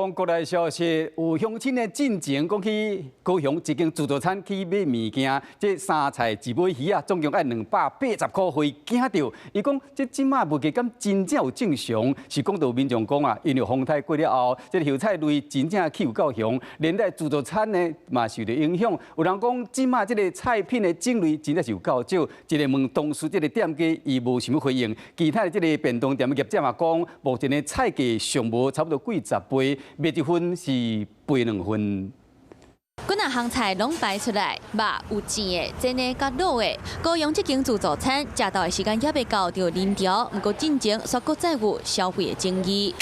讲国内消息，有乡亲的进前讲去高雄一间自助餐去买物件，这三菜一尾鱼啊，总共要280块，会惊到。伊讲这即马物价敢真正有正常，是讲到民众讲啊，因为风台过了后，这油菜类真正起有够凶，连带自助餐呢嘛受到影响。有人讲即马这个菜品的种类真正是有够少，一个问当时这个店家伊无想要回应，其他的这个便当店业者嘛讲，目前的菜价上无差不多几十倍。卖一份是赔2份。几啊项菜拢摆出来，肉有煎的、煎的、甲卤的。高雄这间自助餐食到的时间也未到就临调，不过进前却搁再有消费的争议。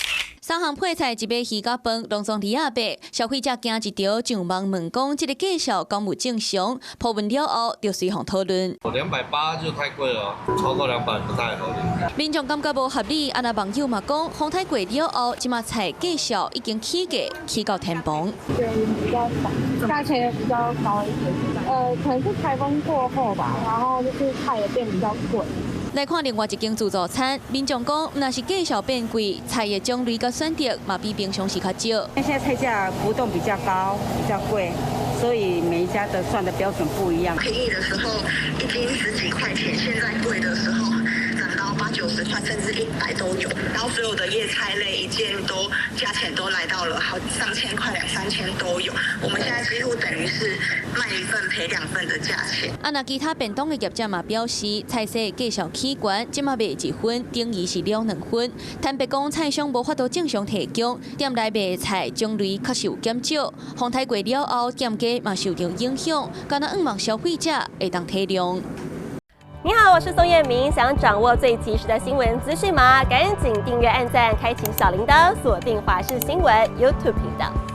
3项配菜一尾鱼甲饭，拢总280，消费者惊一条上网问讲，这个介绍敢有正常？破问了后，就随行讨论。280就太贵了，超过200不太合理。民众感觉无合理，啊那网友嘛讲，风台过了后，即马菜介绍已经起价，起到天崩。对，比较少，价钱也比较高一点。可能是台风过后吧，然后就是菜也变比较贵。来看另外一间自助餐，民众讲，若是介绍变贵，菜的种类甲选择嘛比平常时较少。现在菜价浮动比较高，比较贵，所以每一家的算的标准不一样。便宜的时候一斤10几块钱，现在贵的时候涨到80、90块，甚至100都有。然后所有的叶菜类一件都价钱都来到了好上千块、2、3千都有。我们现在几乎等于是卖1份赔2份的价钱。啊，那其他便当的业者嘛表示，菜色介绍起悬，即马卖1份，等于是了2份。坦白讲，菜商无法度正常提供，店内卖的菜种类确实有减少。风台过了后，店家嘛受到影响，敢若望消费者会当体谅。你好，我是宋彦明。想掌握最及时的新闻资讯吗？赶紧订阅、按赞、开启小铃铛，锁定华视新闻 YouTube 频道。